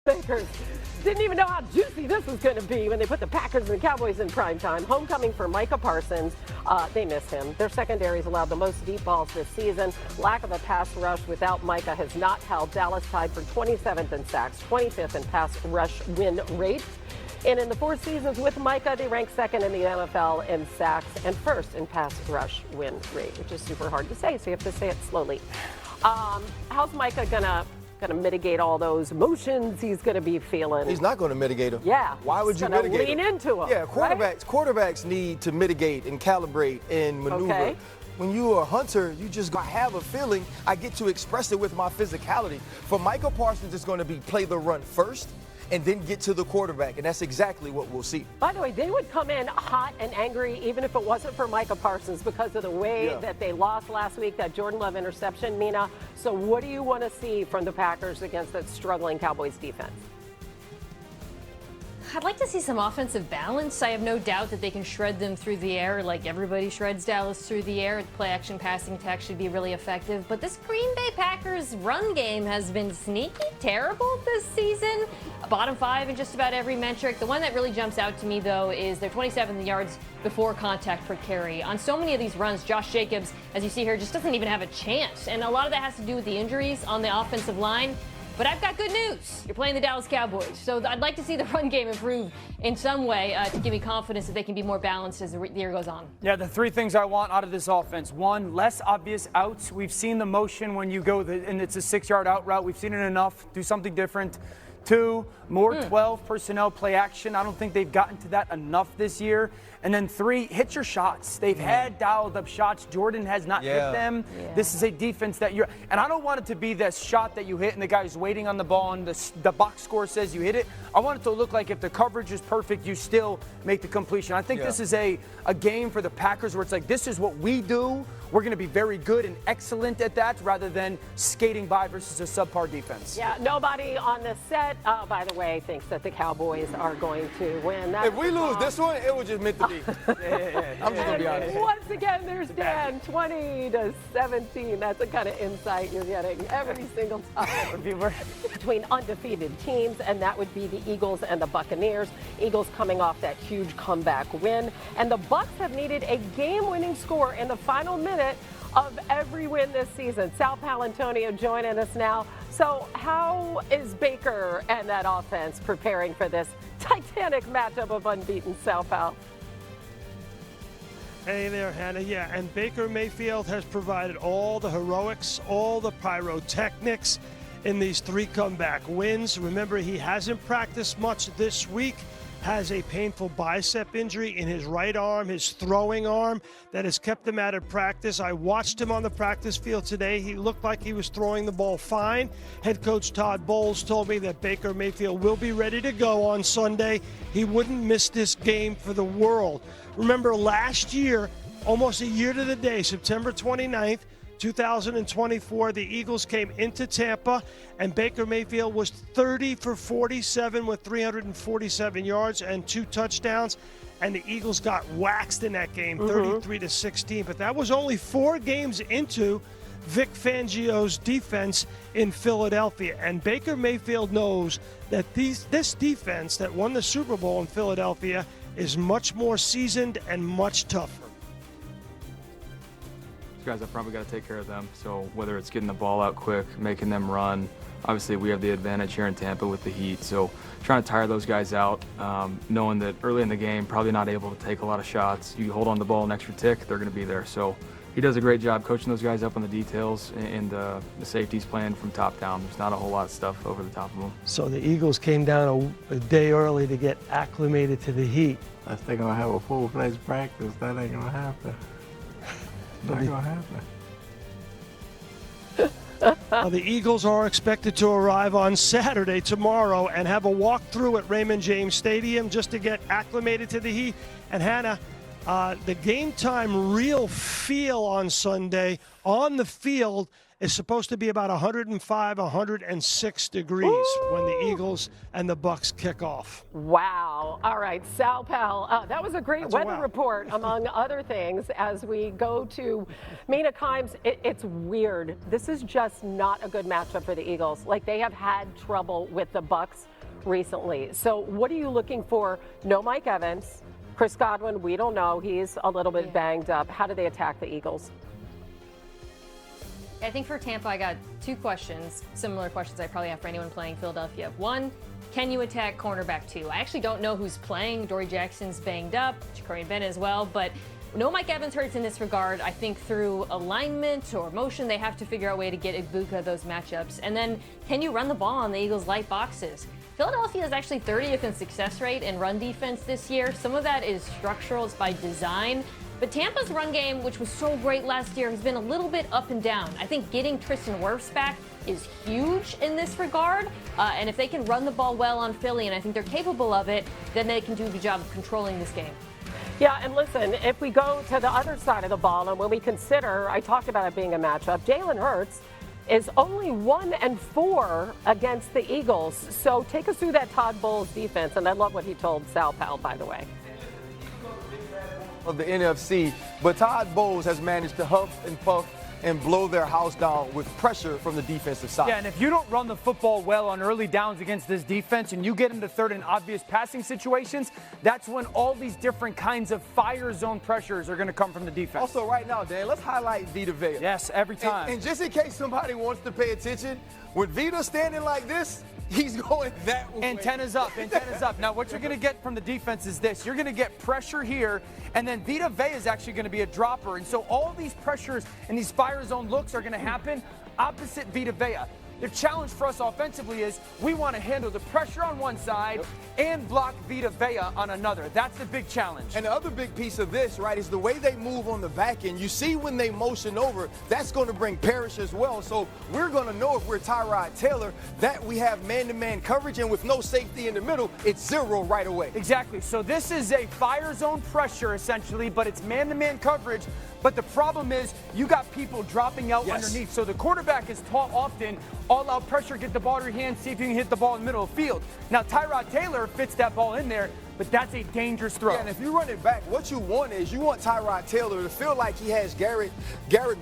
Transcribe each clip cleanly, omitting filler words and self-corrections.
Bakers didn't even know how juicy this was going to be when they put the Packers and Cowboys in prime time. Homecoming for Micah Parsons. They miss him. Their secondaries allowed the most deep balls this season. Lack of a pass rush without Micah has not held Dallas tied for 27th in sacks, 25th in pass rush win rate. And in the 4 seasons with Micah, they rank second in the NFL in sacks and first in pass rush win rate, which is super hard to say, so you have to say it slowly. How's Micah gonna mitigate all those emotions he's going to be feeling? He's not going to mitigate them. Yeah. Why would you mitigate lean into them? Yeah, right? quarterbacks need to mitigate and calibrate and maneuver. Okay. When you're a hunter, you just have a feeling. I get to express it with my physicality. For Michael Parsons, it's going to be play the run first and then get to the quarterback, and that's exactly what we'll see. By the way, they would come in hot and angry even if it wasn't for Micah Parsons because of the way that they lost last week, that Jordan Love interception, Mina. So what do you want to see from the Packers against that struggling Cowboys defense? I'd like to see some offensive balance. I have no doubt that they can shred them through the air like everybody shreds Dallas through the air. Play action passing attack should be really effective. But this Green Bay Packers run game has been sneaky terrible this season. Bottom 5 in just about every metric. The one that really jumps out to me, though, is their 27 yards before contact per carry. On so many of these runs, Josh Jacobs, as you see here, just doesn't even have a chance. And a lot of that has to do with the injuries on the offensive line. But I've got good news. You're playing the Dallas Cowboys. So I'd like to see the run game improve in some way to give me confidence that they can be more balanced as the year goes on. Yeah, the 3 things I want out of this offense. 1, less obvious outs. We've seen the motion when you go and it's a 6-yard out route. We've seen it enough. Do something different. 2, more 12 personnel play action. I don't think they've gotten to that enough this year. And then 3, hit your shots. They've had dialed up shots. Jordan has not hit them. This is a defense that you're, and I don't want it to be this shot that you hit and the guy's waiting on the ball and the box score says you hit it. I want it to look like if the coverage is perfect, you still make the completion. I think this is a game for the Packers where it's like, this is what we do. We're going to be very good and excellent at that rather than skating by versus a subpar defense. Yeah, nobody on the set, by the way, thinks that the Cowboys are going to win. That's if we lose this one, it was just meant to be. I'm just going to be honest. Once again, there's Dan, 20-17. That's the kind of insight you're getting every single time. Between undefeated teams, and that would be the Eagles and the Buccaneers. Eagles coming off that huge comeback win. And the Bucs have needed a game-winning score in the final minute of every win this season. Sal Palantonio joining us now. So how is Baker and that offense preparing for this titanic matchup of unbeaten Sal Pal? Hey there, Hannah. Yeah, and Baker Mayfield has provided all the heroics, all the pyrotechnics in these 3 comeback wins. Remember, he hasn't practiced much this week. Has a painful bicep injury in his right arm, his throwing arm, that has kept him out of practice. I watched him on the practice field today. He looked like he was throwing the ball fine. Head coach Todd Bowles told me that Baker Mayfield will be ready to go on Sunday. He wouldn't miss this game for the world. Remember last year, almost a year to the day, September 29th, 2024, the Eagles came into Tampa, and Baker Mayfield was 30 for 47 with 347 yards and 2 touchdowns, and the Eagles got waxed in that game, 33-16. But that was only 4 games into Vic Fangio's defense in Philadelphia, and Baker Mayfield knows that this defense that won the Super Bowl in Philadelphia is much more seasoned and much tougher. Guys up front, we got to take care of them. So whether it's getting the ball out quick, making them run, obviously we have the advantage here in Tampa with the heat. So trying to tire those guys out, knowing that early in the game, probably not able to take a lot of shots. You hold on the ball an extra tick, they're going to be there. So he does a great job coaching those guys up on the details and the safeties playing from top down. There's not a whole lot of stuff over the top of them. So the Eagles came down a day early to get acclimated to the heat. Unless they're going to have a full-fledged practice, that ain't going to happen. Not gonna happen. The Eagles are expected to arrive on Saturday, tomorrow, and have a walkthrough at Raymond James Stadium just to get acclimated to the heat. And Hannah, the game time real feel on Sunday on the field is supposed to be about 105, 106 degrees when the Eagles and the Bucks kick off. Wow. All right, Sal Pal, that was a great weather report, among other things, as we go to Mina Kimes. It's weird. This is just not a good matchup for the Eagles. Like, they have had trouble with the Bucks recently. So what are you looking for? No Mike Evans. Chris Godwin, we don't know. He's a little bit banged up. How do they attack the Eagles? I think for Tampa, I got two questions, similar questions I probably have for anyone playing Philadelphia. One, can you attack cornerback 2? I actually don't know who's playing. Dory Jackson's banged up, Ja'Cory Bennett as well, but no Mike Evans hurts in this regard. I think through alignment or motion, they have to figure out a way to get Ibuka those matchups. And then, can you run the ball on the Eagles' light boxes? Philadelphia is actually 30th in success rate in run defense this year. Some of that is structural, it's by design. But Tampa's run game, which was so great last year, has been a little bit up and down. I think getting Tristan Wirfs back is huge in this regard. And if they can run the ball well on Philly, and I think they're capable of it, then they can do a good job of controlling this game. Yeah, and listen, if we go to the other side of the ball, and when we consider, I talked about it being a matchup, Jalen Hurts is only 1-4 against the Eagles. So take us through that Todd Bowles defense, and I love what he told Sal Pal, by the way. Of the NFC, but Todd Bowles has managed to huff and puff and blow their house down with pressure from the defensive side. Yeah, and if you don't run the football well on early downs against this defense and you get into third and obvious passing situations, that's when all these different kinds of fire zone pressures are going to come from the defense. Also, right now, Dan, let's highlight Vita Vea. Yes, every time. And just in case somebody wants to pay attention, when Vita's standing like this, he's going that way. Antennas up, antennas up. Now, what you're going to get from the defense is this. You're going to get pressure here, and then Vita Vea is actually going to be a dropper. And so all these pressures and these fire zone looks are going to happen opposite Vita Vea. The challenge for us offensively is we want to handle the pressure on one side and block Vita Vea on another. That's the big challenge. And the other big piece of this, right, is the way they move on the back end. You see when they motion over, that's going to bring Parrish as well. So we're going to know if we're Tyrod Taylor that we have man-to-man coverage, and with no safety in the middle, it's zero right away. Exactly. So this is a fire zone pressure essentially, but it's man-to-man coverage. But the problem is you got people dropping out underneath. So the quarterback is taught often, all out pressure, get the ball to your hand, see if you can hit the ball in the middle of the field. Now Tyrod Taylor fits that ball in there, but that's a dangerous throw. Yeah, and if you run it back, what you want is you want Tyrod Taylor to feel like he has Garrett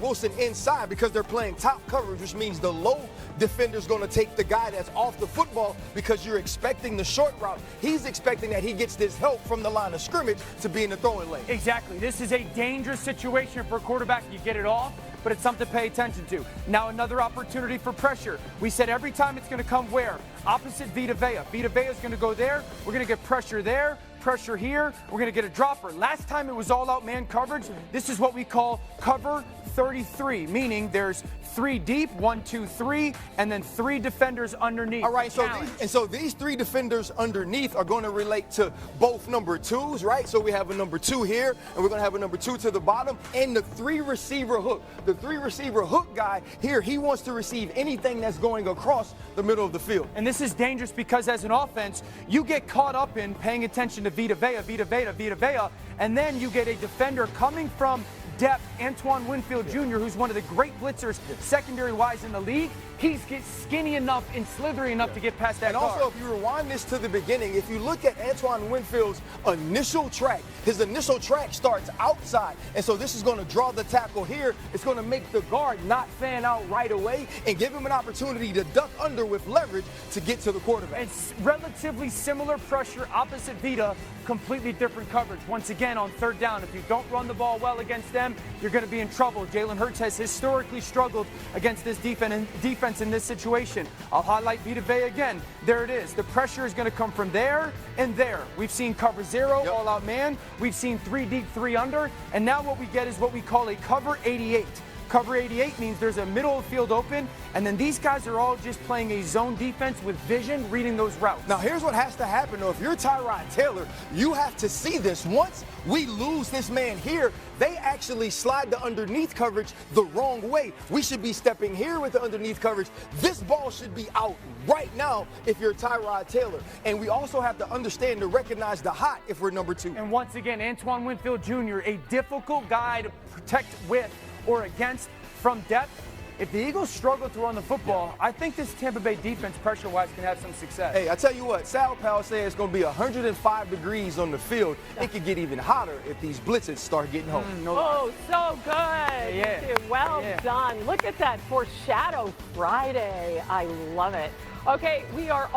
Wilson inside, because they're playing top coverage, which means the low defender's going to take the guy that's off the football because you're expecting the short route. He's expecting that he gets this help from the line of scrimmage to be in the throwing lane. Exactly. This is a dangerous situation for a quarterback. You get it off, but it's something to pay attention to. Now another opportunity for pressure. We said every time it's going to come where? Opposite Vita Vea. Vita Vea is going to go there. We're going to get pressure there, pressure here. We're going to get a dropper. Last time it was all-out man coverage. This is what we call cover 33, meaning there's 3 deep, 1, 2, 3, and then 3 defenders underneath. All right, so these 3 defenders underneath are going to relate to both number 2s, right? So we have a number 2 here, and we're going to have a number 2 to the bottom, and the 3 receiver hook. The 3 receiver hook guy here, he wants to receive anything that's going across the middle of the field. And this is dangerous because as an offense, you get caught up in paying attention to Vita Vea, and then you get a defender coming from depth, Antoine Winfield Jr., who's one of the great blitzers secondary-wise in the league. He's skinny enough and slithery enough to get past that guard. And also, if you rewind this to the beginning, if you look at Antoine Winfield's initial track, his initial track starts outside. And so this is going to draw the tackle here. It's going to make the guard not fan out right away and give him an opportunity to duck under with leverage to get to the quarterback. It's relatively similar pressure opposite Vita, completely different coverage. Once again, on third down, if you don't run the ball well against them, you're going to be in trouble. Jalen Hurts has historically struggled against this defense in this situation. I'll highlight Vita Vea again. There it is. The pressure is going to come from there and there. We've seen cover 0, all out man. We've seen 3 deep, 3 under. And now what we get is what we call a cover 88. Cover 88 means there's a middle of the field open, and then these guys are all just playing a zone defense with vision, reading those routes. Now, here's what has to happen, though. If you're Tyrod Taylor, you have to see this. Once we lose this man here, they actually slide the underneath coverage the wrong way. We should be stepping here with the underneath coverage. This ball should be out right now if you're Tyrod Taylor. And we also have to understand to recognize the hot if we're number 2. And once again, Antoine Winfield Jr., a difficult guy to protect with or against from depth. if the Eagles struggle to run the football, I think this Tampa Bay defense, pressure-wise, can have some success. Hey, I tell you what, Sal Powell said it's going to be 105 degrees on the field. It could get even hotter if these blitzes start getting home. Oh, so good. Yeah. Well done. Look at that foreshadow Friday. I love it. Okay, we're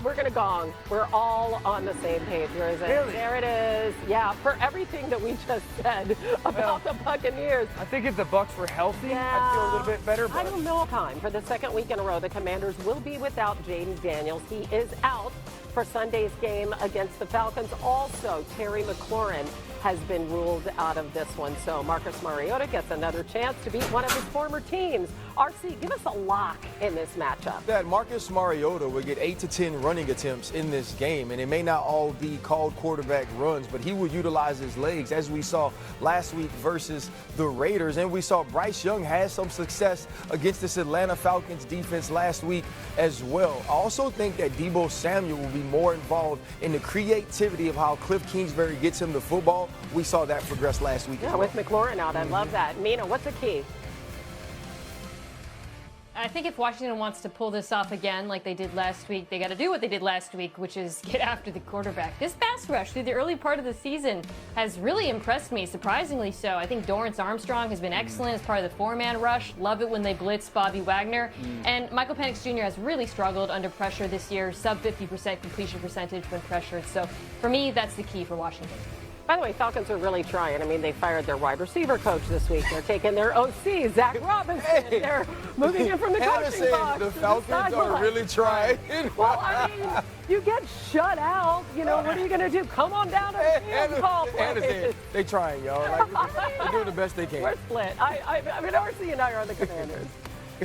going to gong. We're all on the same page. Where is it? Really? There it is. Yeah, for everything that we just said about the Buccaneers. I think if the Bucs were healthy, I'd feel a little bit better. But I don't know. For the second week in a row, the Commanders will be without Jayden Daniels. He is out for Sunday's game against the Falcons. Also, Terry McLaurin has been ruled out of this one. So Marcus Mariota gets another chance to beat one of his former teams. RC, give us a lock in this matchup. That Marcus Mariota would get 8 to 10 running attempts in this game, and it may not all be called quarterback runs, but he would utilize his legs, as we saw last week versus the Raiders. And we saw Bryce Young had some success against this Atlanta Falcons defense last week as well. I also think that Deebo Samuel will be more involved in the creativity of how Cliff Kingsbury gets him the football. We saw that progress last week as well. With McLaurin out, I love that. Mina, what's the key? I think if Washington wants to pull this off again like they did last week, they got to do what they did last week, which is get after the quarterback. This pass rush through the early part of the season has really impressed me, surprisingly so. I think Dorrance Armstrong has been excellent as part of the four-man rush. Love it when they blitz Bobby Wagner. And Michael Penix Jr. has really struggled under pressure this year, sub 50% completion percentage when pressured. So for me, that's the key for Washington. By the way, Falcons are really trying. I mean, they fired their wide receiver coach this week. They're taking their OC, Zach Robinson. Hey. They're moving him from the coaching box the to Falcons the are sideline. really trying. Well, I mean, you get shut out. You know, what are you going to do? Come on down to the field and call plays. They trying, y'all. Like, they're doing the best they can. We're split. I mean, RC and I are on the Commanders.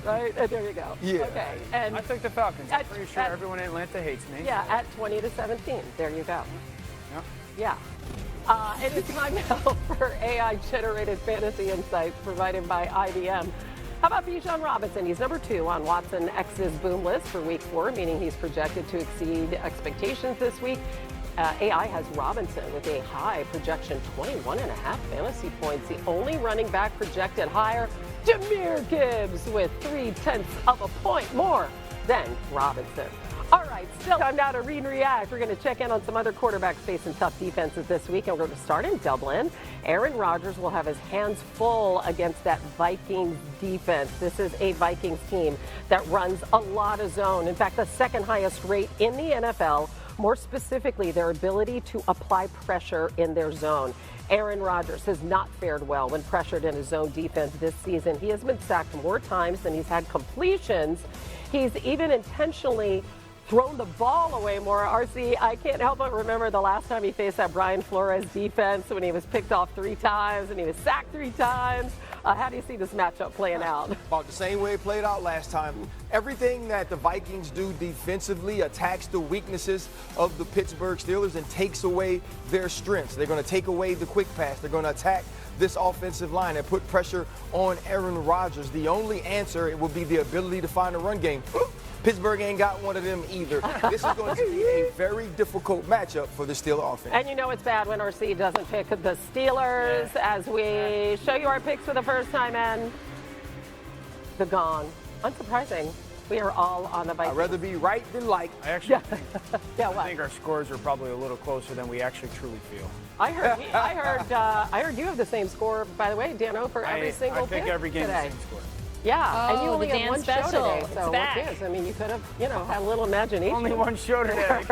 Right? There you go. Yeah. Okay. And I think the Falcons. I'm pretty sure everyone in Atlanta hates me. yeah, at 20-17. There you go. Yep. Yeah. It is time now for AI-generated fantasy insights provided by IBM. How about Bijan Robinson? He's number 2 on Watson X's boom list for week 4, meaning he's projected to exceed expectations this week. AI has Robinson with a high projection, 21.5 fantasy points. The only running back projected higher, Jahmyr Gibbs, with 0.3 of a point more than Robinson. All right, still time now to read and react. We're going to check in on some other quarterbacks facing tough defenses this week, and we're going to start in Dublin. Aaron Rodgers will have his hands full against that Vikings defense. This is a Vikings team that runs a lot of zone. In fact, the second highest rate in the NFL, more specifically, their ability to apply pressure in their zone. Aaron Rodgers has not fared well when pressured in his zone defense this season. He has been sacked more times than he's had completions. He's even intentionally thrown the ball away more. RC, I can't help but remember the last time he faced that Brian Flores defense when he was picked off 3 times and he was sacked 3 times. How do you see this matchup playing out? About the same way it played out last time. Everything that the Vikings do defensively attacks the weaknesses of the Pittsburgh Steelers and takes away their strengths. They're going to take away the quick pass. They're going to attack this offensive line and put pressure on Aaron Rodgers. The only answer will be the ability to find a run game. Pittsburgh ain't got one of them either. This is going to be a very difficult matchup for the Steelers offense. And you know it's bad when RC doesn't pick the Steelers as we show you our picks for the first time and the gong. Unsurprising. We are all on the Vikings. I'd rather be right than like. I actually Yeah, what? I think our scores are probably a little closer than we actually truly feel. I heard you have the same score, by the way, Dano, for every single I think pick every game today. is the same score. Yeah, and you Oh, only the had Dan one special. show today, It's so back. what gives? I mean, you could have, had a little imagination. Only one show today.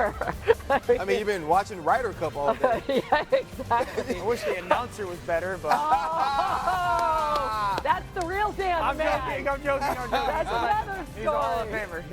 I mean, you've been watching Ryder Cup all day. Yeah, exactly. I wish the announcer was better, but Oh, that's the real Dan, I'm man. joking. That's another story. He's all in favor.